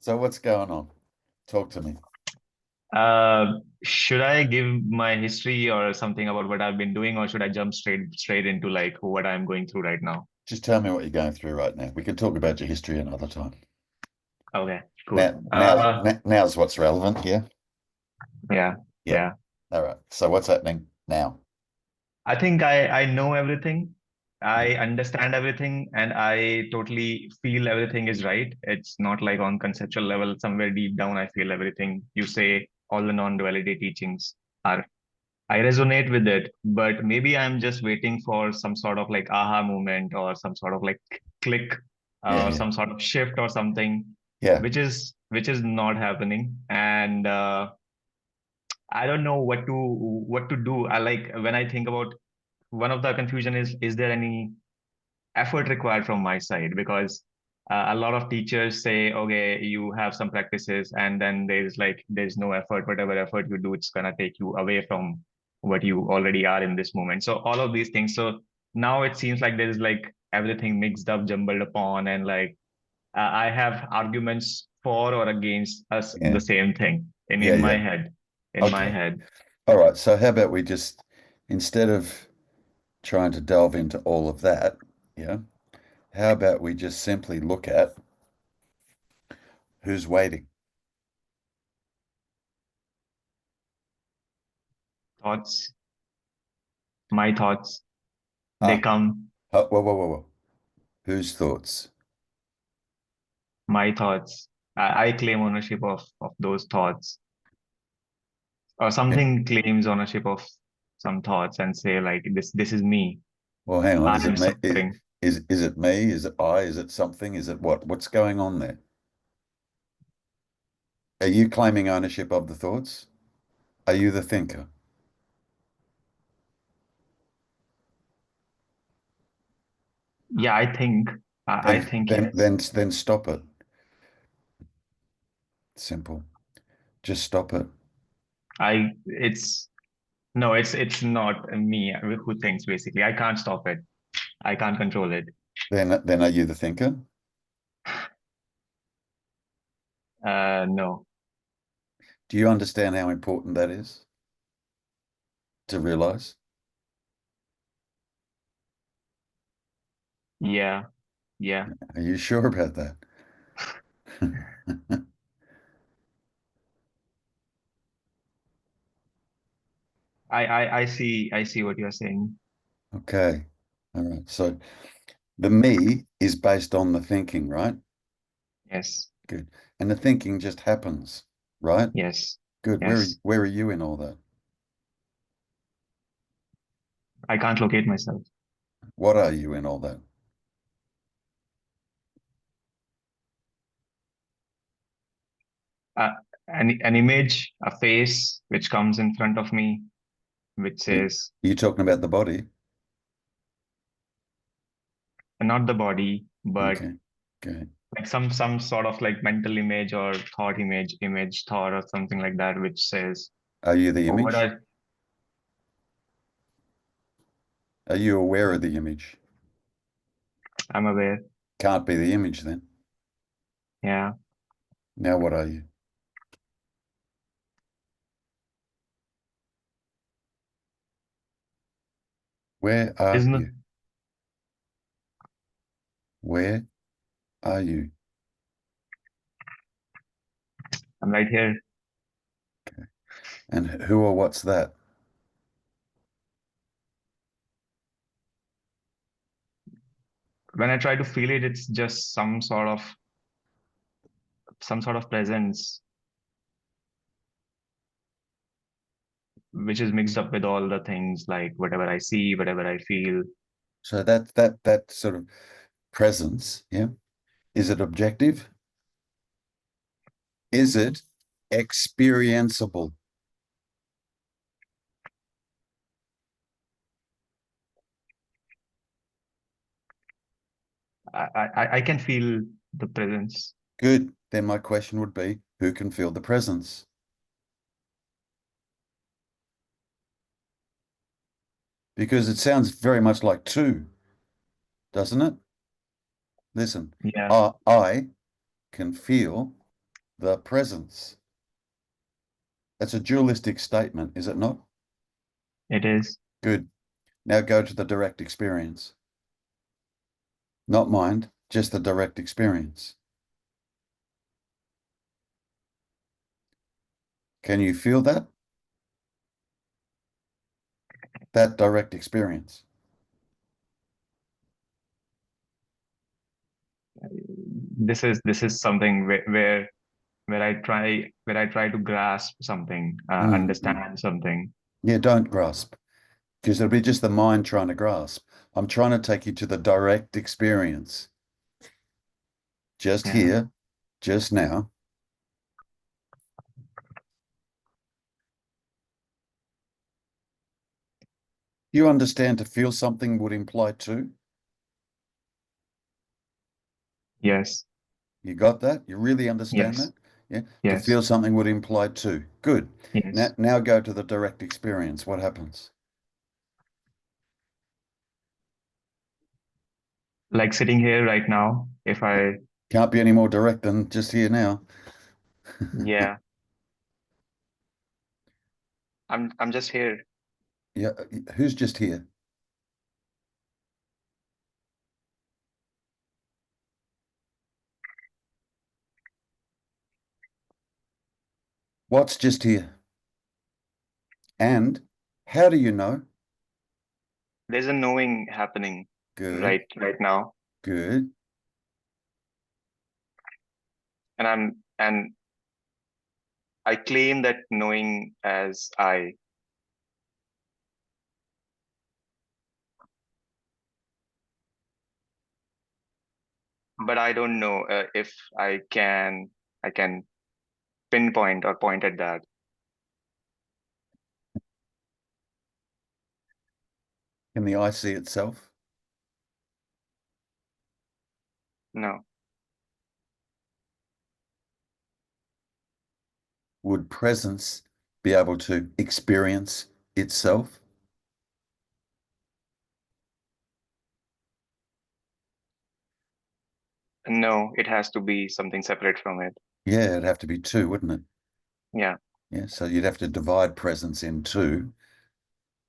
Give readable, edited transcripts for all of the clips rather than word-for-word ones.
So what's going on? Talk to me. Should I give my history or something about what I've been doing, or should I jump straight into like what I'm going through right now? Just tell me what you're going through right now. We can talk about your history another time. Okay, cool. Now's what's relevant. Yeah. Yeah, Yeah. yeah. All right. So what's happening now? I think I know everything. Yeah. I understand everything, and I totally feel everything is right. It's not like on conceptual level, somewhere deep down, I feel everything. You say all the non-duality teachings are I resonate with it, but maybe I'm just waiting for some sort of like aha moment or some sort of like click Yeah. or Yeah. some sort of shift or something, Yeah. which is not happening. And I don't know what to do. I like when I think about one of the confusion is there any effort required from my side? Because a lot of teachers say, okay, you have some practices, and then there's no effort. Whatever effort you do, it's gonna take you away from what you already are in this moment. So all of these things. So now it seems like there's like everything mixed up, jumbled upon, and like I have arguments for or against us Yeah. the same thing Yeah. in my Yeah. head. In my Okay. head. All right. So how about we just, instead of trying to delve into all of that, yeah, how about we just simply look at who's waiting? Thoughts, my thoughts, they Ah, come. whoa, whoa, whoa, whoa. Whose thoughts? My thoughts. I claim ownership of those thoughts, or Yeah. something claims ownership of some thoughts and say like this is me. Well, hang on. I Is it am me? suffering. Is it me? Is it I? Is it something? Is it what? What's going on there? Are you claiming ownership of the thoughts? Are you the thinker? Yeah, I Then, think then, yes. then, then stop it. Simple. Just stop it. I it's no, it's not me who thinks basically. I can't stop it. I can't control it. Then are you the thinker? No. Do you understand how important that is to realize? Yeah, yeah. Are you sure about that? I see what you're saying. Okay. All right. So the me is based on the thinking, right? Yes, Good. And the thinking just happens, right? yes, Good. yes. Where are you in all that? I can't locate myself. What are you in all that? uh, an image, a face which comes in front of me, which Are says you talking about the body? not the body, but Okay. Okay. like some sort of like mental image or thought image thought or something like that, which says, Are you the oh, what image? are Are you aware of the image? I'm aware. Can't be the image then. Yeah, Now what are you? Where are there's no. you? Where are you? I'm right here. And who or what's that? When I try to feel it, it's just some sort of presence which is mixed up with all the things like whatever I see, whatever I feel. So that sort of presence, yeah. Is it objective? Is it experienceable? I can feel the presence. Good. Then my question would be, who can feel the presence? Because it sounds very much like two, doesn't it? Listen, Yeah, I can feel the presence. That's a dualistic statement, is it not? It is. Good. Now go to the direct experience. Not mind, just the direct experience. Can you feel that? That direct experience. This is something where I try to grasp something, Mm. understand something. Yeah, don't grasp, because it'll be just the mind trying to grasp. I'm trying to take you to the direct experience. Just Yeah. here, just now. You understand to feel something would imply to? Yes. You got that? You really understand Yes. that? Yeah. To Yes. feel something would imply to. Good. Yes. Now go to the direct experience. What happens? Like sitting here right now, if I, Can't be any more direct than just here now. yeah, I'm just here. Yeah. Who's just here? What's just here? And how do you know? There's a knowing happening Good. right now, Good. and I claim that knowing as I, but I don't know if I can pinpoint or point at that. Can the eye see itself? No, Would presence be able to experience itself? no, it has to be something separate from it. Yeah, it'd have to be two, wouldn't it? Yeah, Yeah, so you'd have to divide presence in two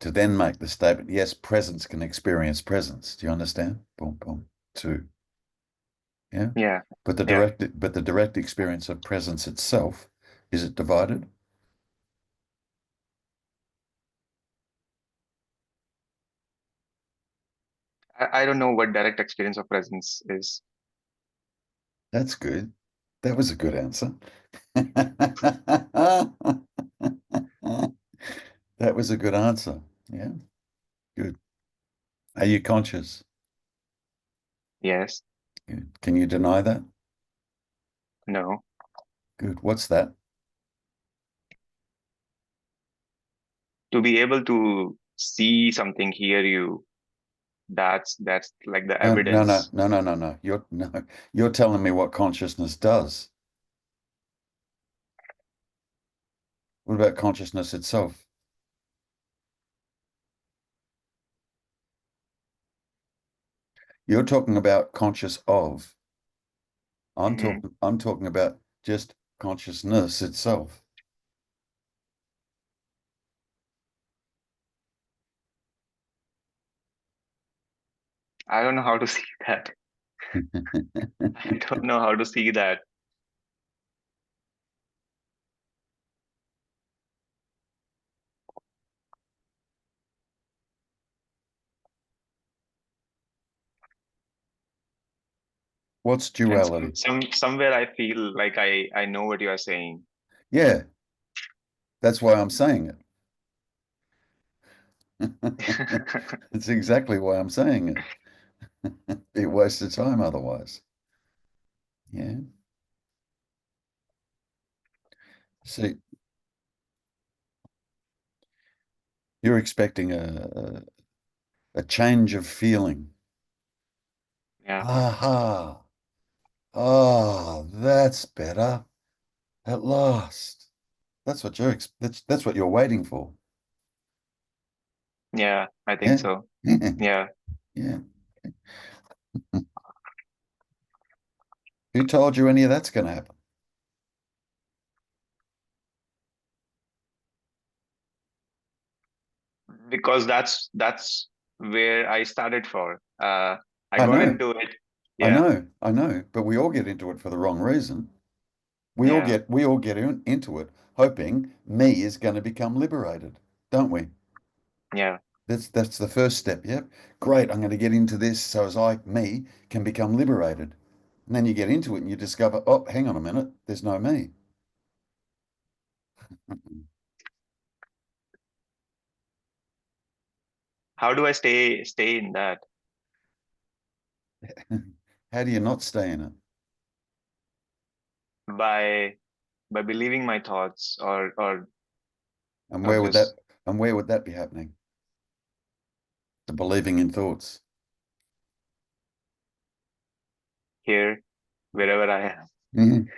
to then make the statement, yes, presence can experience presence. Do you understand? Boom, boom, two. Yeah. yeah, But yeah. the direct experience of presence itself, is it divided? I don't know what direct experience of presence is. That's good. That was a good answer. That was a good answer. Yeah, good. Are you conscious? Yes, Good. Can you deny that? no. Good. What's that? To be able to see something, hear you, that's like the No, no, no, evidence. no, no, no, no. You're no, you're telling me what consciousness does. What about consciousness itself? You're talking about conscious of. Hmm. I'm talking about just consciousness itself. I don't know how to see that. I don't know how to see that. What's And duality? somewhere I feel like I know what you are saying. Yeah, that's why I'm saying it. It's exactly why I'm saying it. It wastes of time otherwise. Yeah. See, you're expecting a change of feeling. Yeah, Aha. Ah, that's better. At last. That's what you're waiting for. yeah, I think Yeah. so. Yeah. Yeah. Yeah. Who told you any of that's going to happen? Because that's where I started for. I I got know, into it. I Yeah, know, I know, but we all get into it for the wrong reason. yeah, We all get into it hoping me is going to become liberated, don't we? yeah. That's the first step. Yep. Great. I'm going to get into this so as me can become liberated. And then you get into it and you discover, oh, hang on a minute, there's no me. How do I stay in that? How do you not stay in it? By believing my thoughts, And or just where would that be happening? The believing in thoughts. here, wherever I am. Mhm.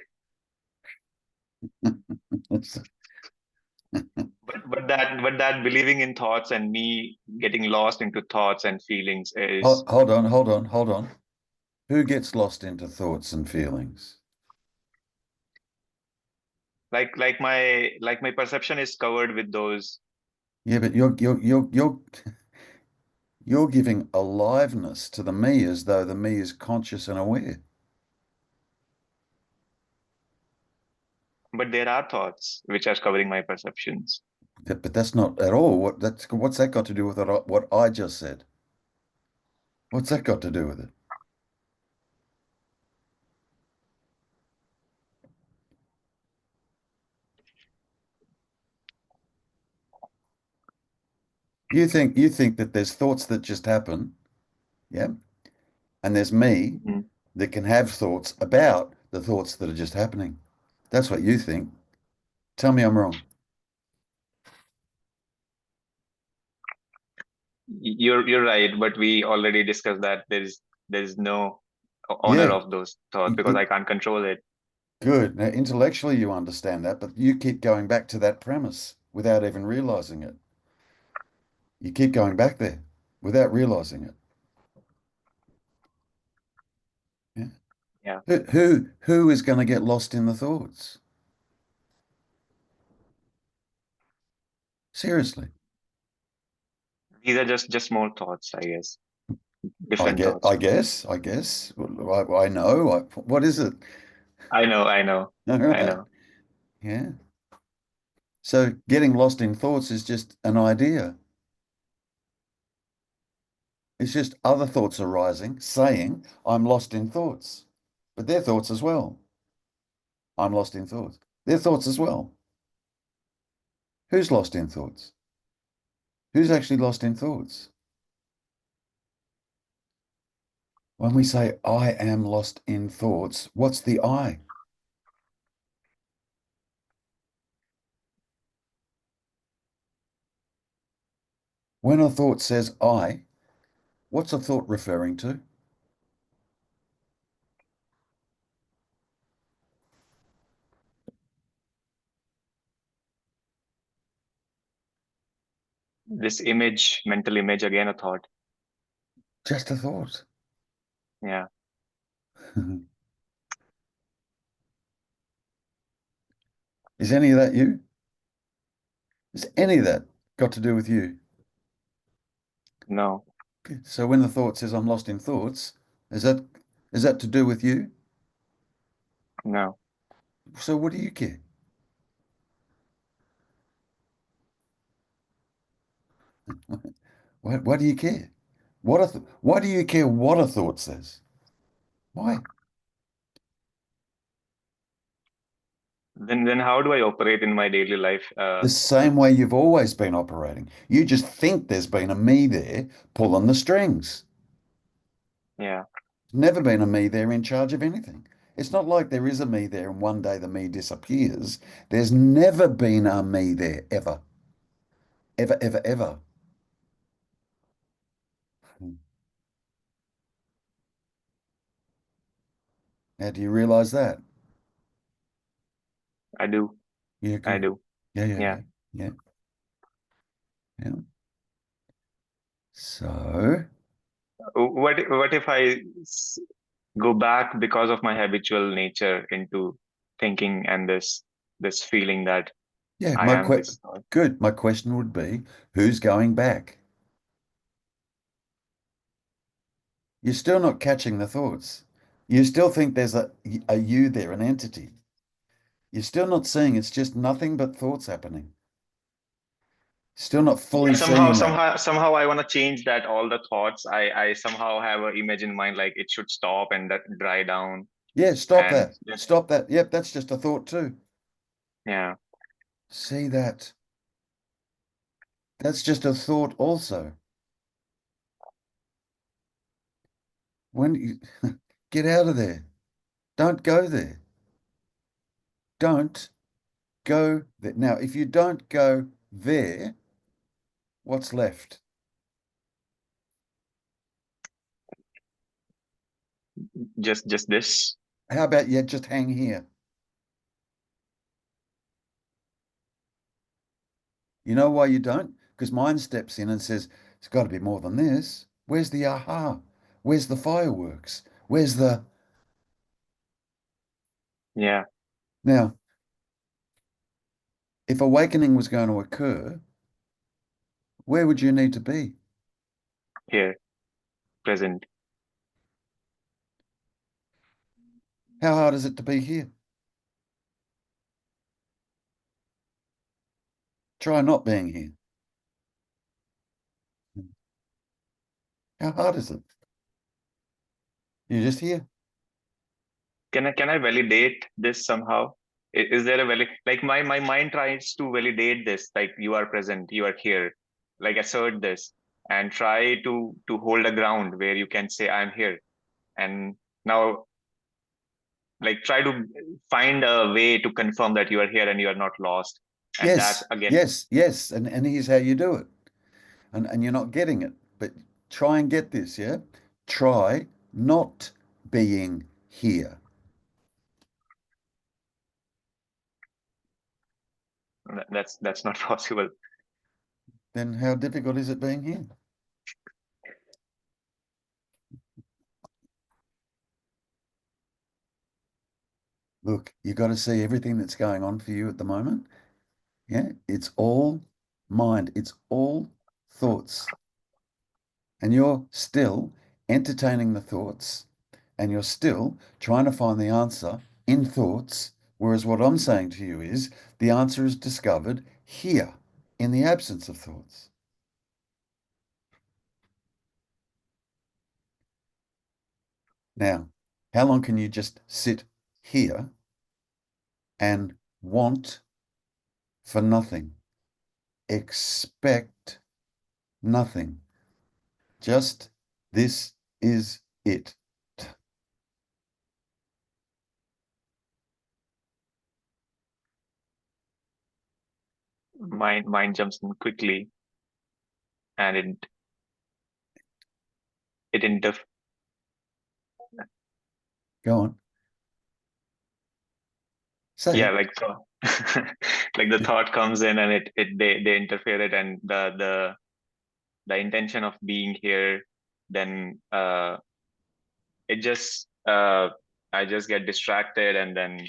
But that believing in thoughts and me getting lost into thoughts and feelings is Hold on. Who gets lost into thoughts and feelings? like my perception is covered with those. Yeah, but you're giving aliveness to the me as though the me is conscious and aware. But there are thoughts which are covering my perceptions. But that's not at all what's that got to do with what I just said? What's that got to do with it? You think that there's thoughts that just happen, yeah, and there's me Mhm. that can have thoughts about the thoughts that are just happening. That's what you think. Tell me I'm wrong. You're right, but we already discussed that there's no owner Yeah, of those thoughts y- because y- I can't control it. good. Now, intellectually, you understand that, but you keep going back to that premise without even realizing it. You keep going back there without realizing it. Yeah. Yeah, Who is going to get lost in the thoughts? Seriously. these are just more thoughts, I guess, different thoughts. I guess. I know. What is it? I know, All I right. know. Yeah. So getting lost in thoughts is just an idea. It's just other thoughts arising, saying, I'm lost in thoughts. But they're thoughts as well. I'm lost in thoughts. They're thoughts as well. Who's lost in thoughts? Who's actually lost in thoughts? When we say, I am lost in thoughts, what's the I? When a thought says I, what's a thought referring to? This image, mental image, again a thought. Just a thought. Yeah, Is any of that you? Is any of that got to do with you? no, So when the thought says I'm lost in thoughts, is that is that to do with you? no. So what do you care? Why do you care? Why do you care what a thought says? Why? Then how do I operate in my daily life? The same way you've always been operating. You just think there's been a me there pulling the strings. Yeah, Never been a me there in charge of anything. It's not like there is a me there and one day the me disappears. There's never been a me there, ever. Ever, ever, ever. Now, do you realize that? I do. Yeah, I good. do. Yeah. Yeah, yeah. So, What if I go back because of my habitual nature into thinking and this feeling that Yeah, I am this thought. good. My question would be, who's going back? You're still not catching the thoughts. You still think there's a you there, an entity. You're still not seeing it's just nothing but thoughts happening. Still not Yeah, fully seeing that. somehow I want to change that. All the thoughts, I somehow have an image in mind, like it should stop and that dry down, Yeah, stop and that. Stop that. Yep, that's just a thought too. yeah, See that. That's just a thought also. When you get out of there. Don't go there. Don't go there. Now, if you don't go there, what's left? just this. How about you just hang here? You know why you don't? Because mind steps in and says, it's got to be more than this. Where's the aha? Where's the fireworks? Where's the. Yeah, Now, if awakening was going to occur, where would you need to be? here, present. How hard is it to be here? Try not being here. How hard is it? You're just here. Can I validate this somehow? Is there a like my mind tries to validate this, like you are present, you are here, like assert this, and try to hold a ground where you can say I'm here, and now like try to find a way to confirm that you are here and you are not lost, and that Yes, again. yes, yes. And here's how you do it. And you're not getting it. But try and get this, yeah? Try not being here. That's not possible. Then how difficult is it being here? Look, you got to see everything that's going on for you at the moment. Yeah, it's all mind, it's all thoughts. And you're still entertaining the thoughts and you're still trying to find the answer in thoughts. Whereas what I'm saying to you is the answer is discovered here in the absence of thoughts. Now, how long can you just sit here and want for nothing, expect nothing? Just this is it. Mind jumps in quickly, and it inter Go on, say yeah, it. like so like the thought comes in and it they interfere it, and the intention of being here, then it just I just get distracted, and then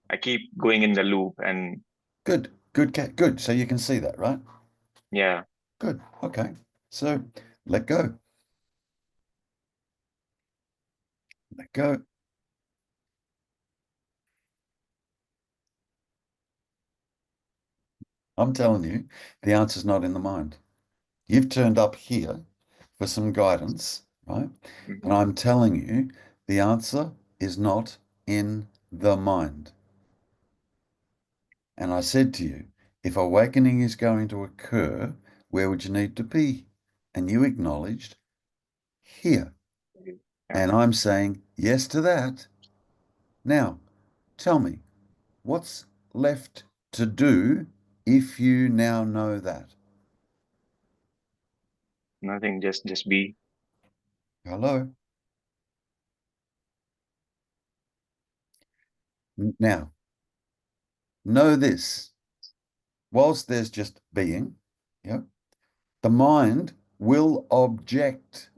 I keep going in the loop, and Good, good, good. So you can see that, right? yeah. Good. Okay. So let go, let go. I'm telling you, the answer's not in the mind. You've turned up here for some guidance, right? And Mhm. I'm telling you, the answer is not in the mind. And I said to you, if awakening is going to occur, where would you need to be? And you acknowledged here. Yeah, And I'm saying yes to that. Now, tell me, what's left to do if you now know that? nothing, just be. Hello? Now, know this. Whilst there's just being, yeah, the mind will object.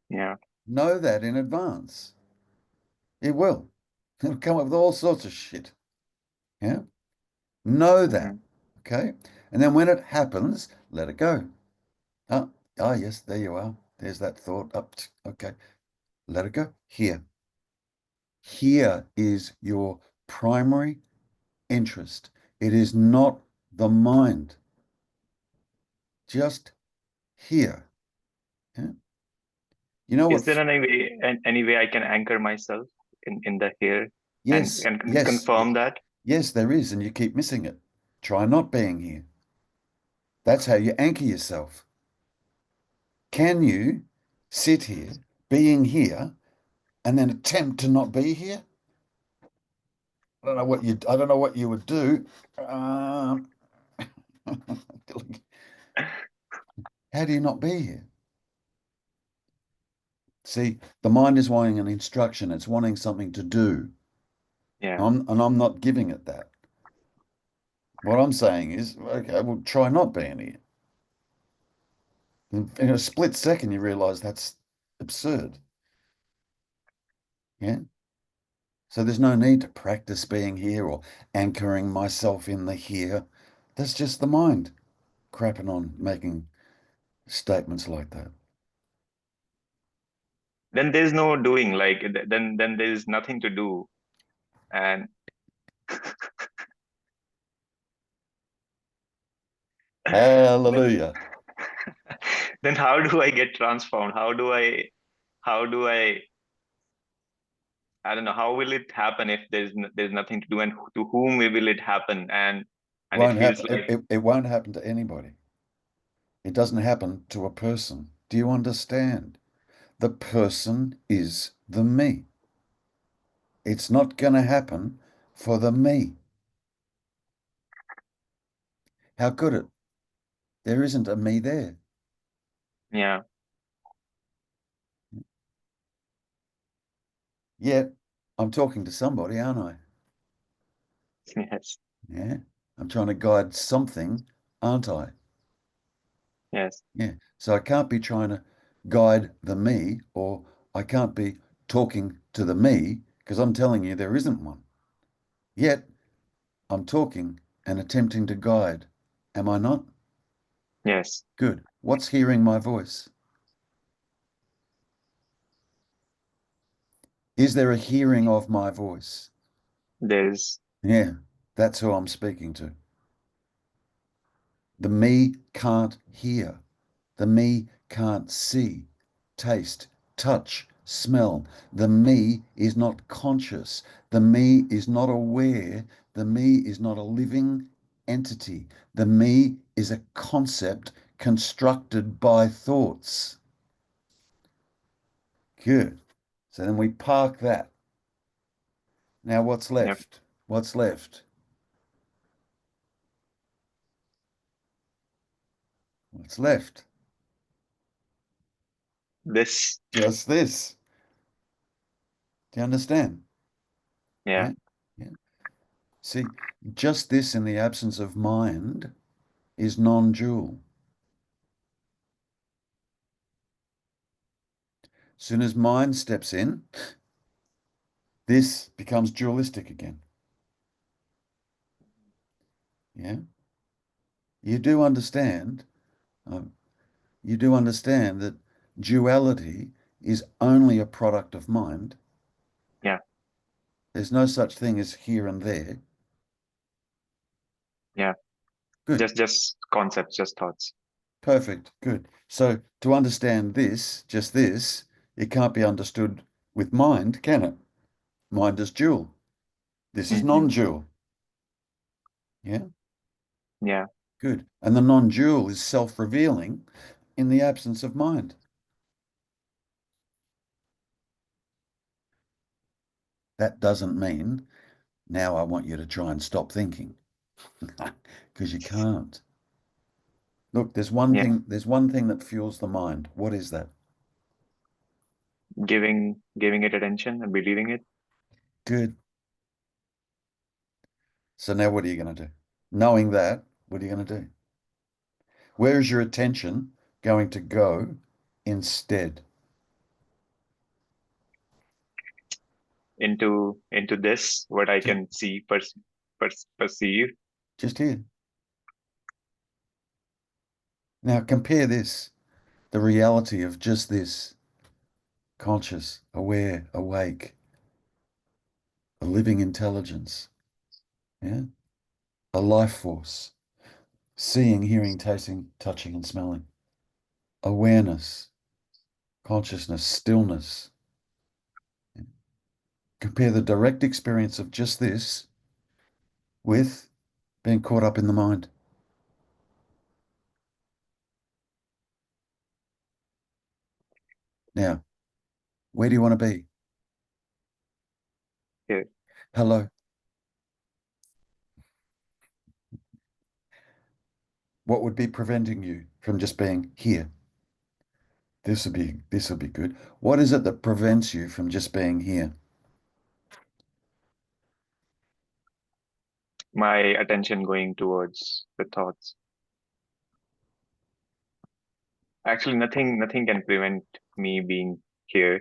Yeah, Know that in advance. It will. It'll come up with all sorts of shit. Yeah. Know that. Hmm. Okay. And then when it happens, let it go. Oh, ah, yes, there you are. There's that thought. Up. Okay. Let it go. Here. Here is your primary interest. It is not the mind. Just here. Yeah? You know Is what? there any way I can anchor myself in the here and Yes, yes, confirm that? yes, there is, and you keep missing it. Try not being here. That's how you anchor yourself. Can you sit here, being here, and then attempt to not be here? I don't know what you would do. Um, how do you not be here? See, the mind is wanting an instruction. It's wanting something to do. Yeah. I'm not giving it that. What I'm saying is, okay, well, try not being here. In a split second, you realize that's absurd. Yeah. So there's no need to practice being here or anchoring myself in the here. That's just the mind crapping on making statements like that. Then there's no doing. Like then there's nothing to do. And then Hallelujah. then how do I get transformed? I don't know, how will it happen if there's nothing to do, and to whom will it happen? And it Won't feels happen. like, It won't happen to anybody. It doesn't happen to a person. Do you understand? The person is the me. It's not going to happen for the me. How could it? There isn't a me there. yeah. Yet I'm talking to somebody, aren't I? Yes. Yeah. I'm trying to guide something, aren't I? Yes. Yeah. So I can't be trying to guide the me, or I can't be talking to the me because I'm telling you there isn't one. Yet I'm talking and attempting to guide. Am I not? Yes. Good. What's hearing my voice? Is there a hearing of my voice? There's Yeah. That's who I'm speaking to. The me can't hear. The me can't see, taste, touch, smell. The me is not conscious. The me is not aware. The me is not a living entity. The me is a concept constructed by thoughts. Good. So then we park that. Now what's Yep. left? What's left? What's left? This. Just this. Do you understand? Yeah. Yeah. Yeah. See, just this in the absence of mind is non-dual. Soon as mind steps in, this becomes dualistic again. Yeah, you do understand. Um, you do understand that duality is only a product of mind. Yeah. There's no such thing as here and there. Yeah. Good, Just concepts, just thoughts. perfect, good. So to understand this, just this, it can't be understood with mind, can it? Mind is dual. This is Hmm. non-dual. Yeah, Yeah. good. And the non-dual is self-revealing in the absence of mind. That doesn't mean now I want you to try and stop thinking because you can't. Look, Yeah. there's one thing that fuels the mind. What is that? Giving it attention and believing it. Good. So now what are you going to do? Knowing that, what are you going to do? Where is your attention going to go instead? Into this, what I To, can see, perceive. just here. Now compare this, the reality of just this, conscious, aware, awake, a living intelligence, yeah, a life force, seeing, hearing, tasting, touching, and smelling, awareness, consciousness, stillness. Compare the direct experience of just this with being caught up in the mind. Now, where do you want to be? Here. Hello. What would be preventing you from just being here? This will be good. What is it that prevents you from just being here? My attention going towards the thoughts. Actually, nothing can prevent me being here.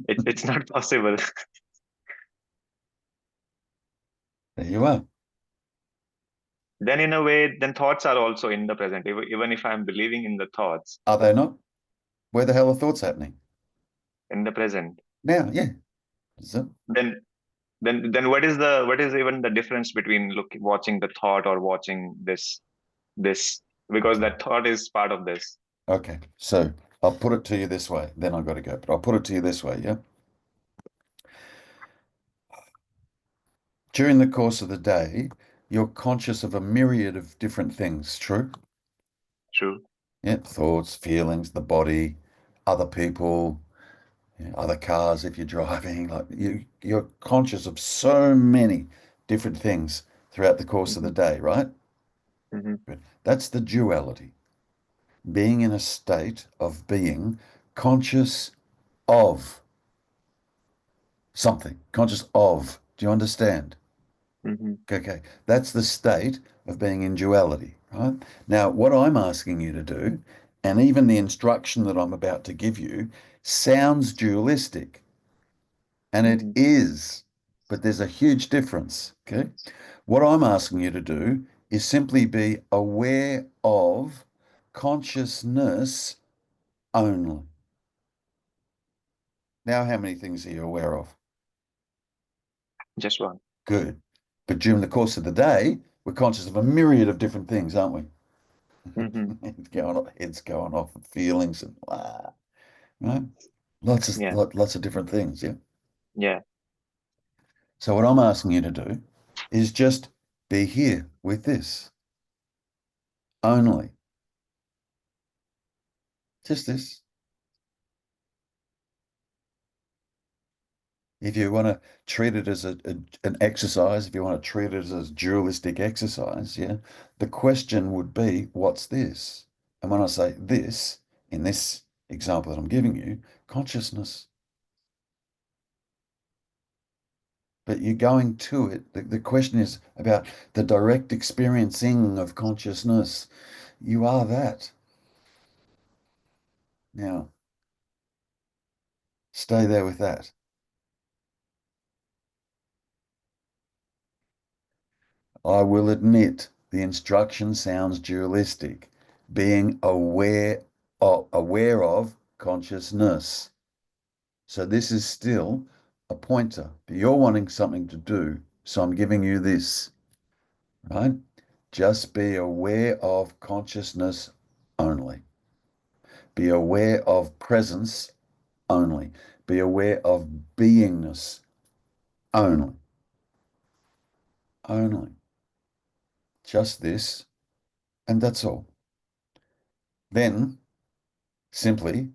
It's not possible. There you are. Then in a way, then thoughts are also in the present. Even if I'm believing in the thoughts Are they not? Where the hell are thoughts happening? in the present, Now, yeah. So, then what is even the difference between watching the thought or watching this, because okay. that thought is part of this. Okay. So I'll put it to you this way. Then I've got to go. But I'll put it to you this way, yeah? During the course of the day, you're conscious of a myriad of different things, true? True. Yeah, thoughts, feelings, the body, other people, yeah, other cars if you're driving. Like you're conscious of so many different things throughout the course of the Hmm. day, right? Hmm. Good. That's the duality. Being in a state of being conscious of something, conscious of. Do you understand? Hmm. Okay, that's the state of being in duality, right? Now, what I'm asking you to do, and even the instruction that I'm about to give you, sounds dualistic, and it Hmm. is, but there's a huge difference, okay? What I'm asking you to do is simply be aware of consciousness only. Now, how many things are you aware of? Just one. Good. But during the course of the day, we're conscious of a myriad of different things, aren't we? Hmm. Heads going off, and feelings and right? Yeah. Lots of different things, yeah. Yeah. So what I'm asking you to do is just be here with this only, just this. If you want to treat it as an exercise, if you want to treat it as dualistic exercise, yeah, the question would be, what's this? And when I say this, in this example that I'm giving you, consciousness. But you're going to it. The question is about the direct experiencing of consciousness. You are that. Now, stay there with that. I will admit the instruction sounds dualistic, being aware of consciousness. So this is still a pointer, but you're wanting something to do. So I'm giving you this, right? Just be aware of consciousness only. Be aware of presence only. Be aware of beingness only. Only. Just this, and that's all. Then simply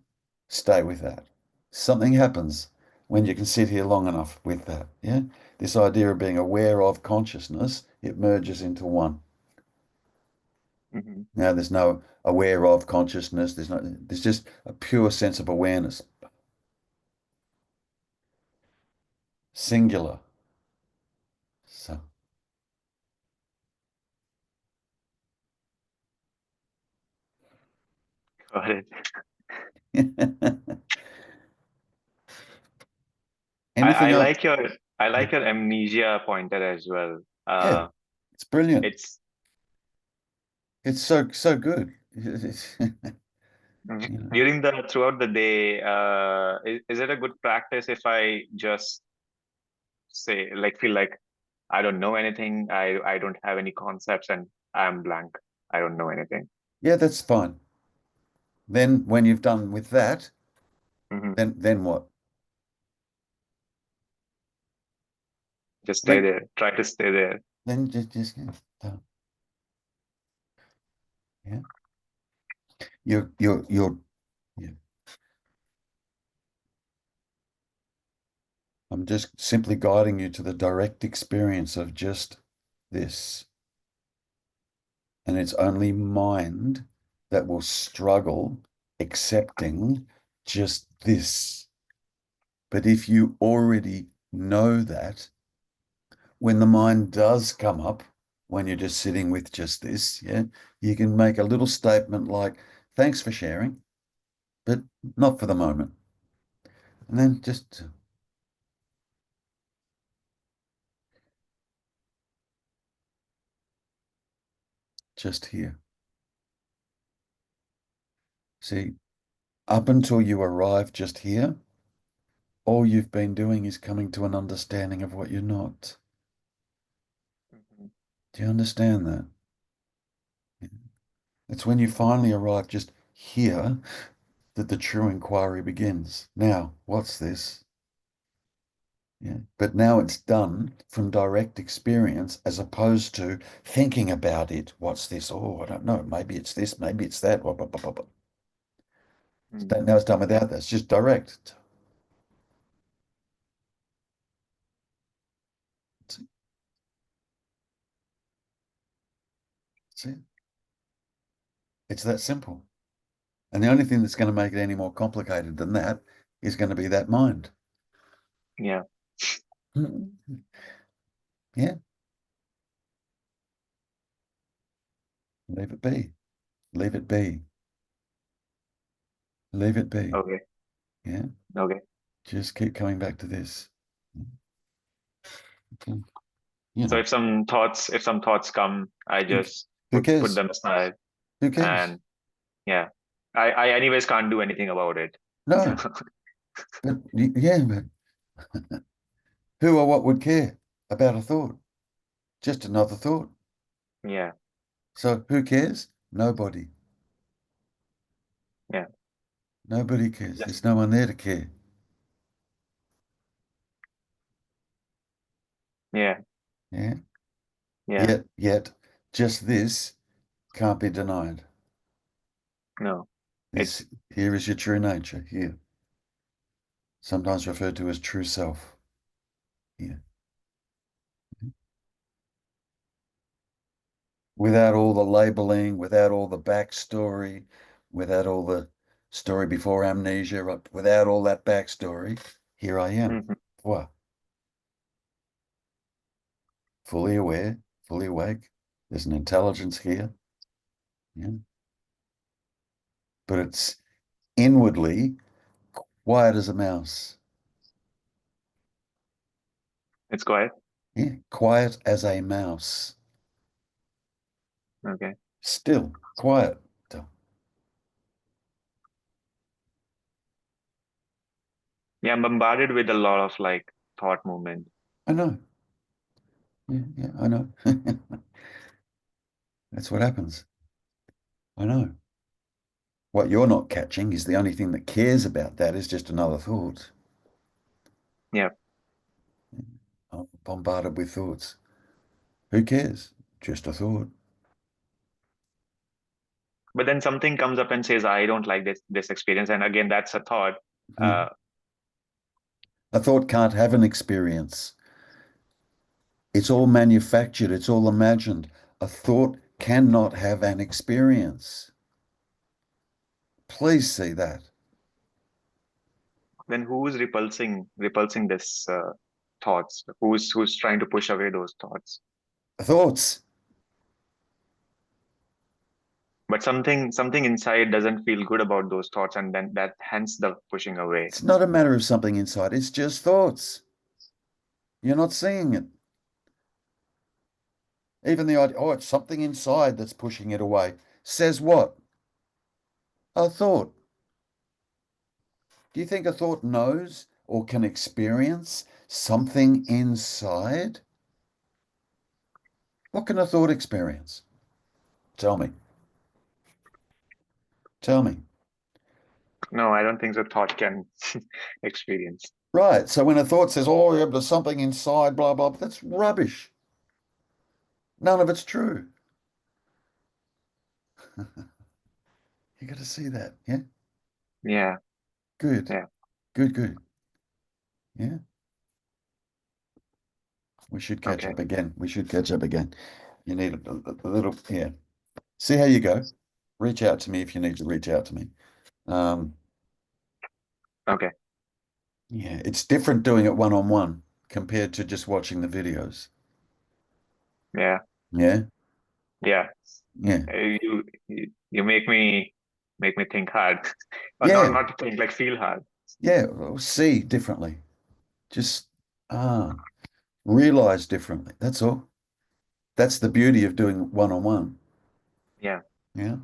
stay with that. Something happens when you can sit here long enough with that. Yeah. This idea of being aware of consciousness, it merges into one. Hmm. Now there's no aware of consciousness. There's just a pure sense of awareness. Singular. So Got it. I, anything I else? like your I Yeah. like your amnesia pointer as well. Yeah, Uh, it's brilliant. it's It's so good. You know. during the throughout the day. Is it a good practice if I just say like feel like I don't know anything. I don't have any concepts and I'm blank. I don't know anything. Yeah, that's fine. Then when you've done with that, Hmm. then what? Just stay When there. Try to stay there. then just yeah, done. Yeah. You're yeah. I'm just simply guiding you to the direct experience of just this. And it's only mind that will struggle accepting just this. But if you already know that, when the mind does come up, when you're just sitting with just this, yeah, you can make a little statement like, thanks for sharing, but not for the moment. And then just here. See, up until you arrive just here, all you've been doing is coming to an understanding of what you're not. Mhm. Do you understand that? It's when you finally arrive just here that the true inquiry begins. Now, what's this? Yeah. But now it's done from direct experience as opposed to thinking about it. What's this? Oh, I don't know. Maybe it's this, maybe it's that. Blah, blah, blah, blah, blah. Mm. Now it's done without that. It's just direct. That's it. That's it. It's that simple. And the only thing that's going to make it any more complicated than that is going to be that mind. Yeah. Yeah, leave it be. Leave it be. Leave it be. Okay. Yeah, Okay. just keep coming back to this. Okay. You So know, if some thoughts come, I who, just who put cares? them aside. Who cares? And yeah, I anyways can't do anything about it. No, but yeah, but who or what would care about a thought? Just another thought. Yeah. So who cares? Nobody. Yeah. Nobody cares. Just There's no one there to care. yeah. Yeah. Yeah. Yet, just this can't be denied. No. This It's here is your true nature. Here, sometimes referred to as true self. Here, without all the labeling, without all the backstory, without all the story before amnesia, without all that backstory, here I am. mhm. What? Fully aware, fully awake. There's an intelligence here. Yeah. But it's inwardly quiet as a mouse. It's quiet. Yeah. Quiet as a mouse. Okay. Still quiet. Yeah, I'm bombarded with a lot of like thought movement. I know. Yeah, I know. That's what happens. I know. What you're not catching is the only thing that cares about that is just another thought. Yeah. I'm bombarded with thoughts. Who cares? Just a thought. But then something comes up and says, I don't like this experience. And again, that's a thought. Yeah. Uh, A thought can't have an experience. It's all manufactured, it's all imagined. A thought cannot have an experience. Please see that. then who's repulsing this thoughts? Who's trying to push away those thoughts? Thoughts. But something inside doesn't feel good about those thoughts, and then that hence the pushing away. It's not a matter of something inside, it's just thoughts. You're not seeing it. Even the idea, oh, it's something inside that's pushing it away. Says what? A thought. Do you think a thought knows or can experience something inside? What can a thought experience? Tell me. Tell me. No, I don't think the thought can experience. Right. So when a thought says, oh, yeah, there's something inside, blah, blah, that's rubbish. None of it's true. You got to see that. Yeah. Yeah, Good. yeah. Good, good. Yeah. We should catch Okay, up again. We should catch up again. You need a little, yeah. See how you go. Reach out to me if you need to reach out to me. Um, okay. yeah, it's different doing it one-on-one compared to just watching the videos. Yeah, Yeah. yeah. Yeah. You make me think hard, or Yeah. not to think, like feel hard. Yeah. Well, see differently. Just ah, realize differently. That's all. That's the beauty of doing one-on-one. Yeah. Yeah.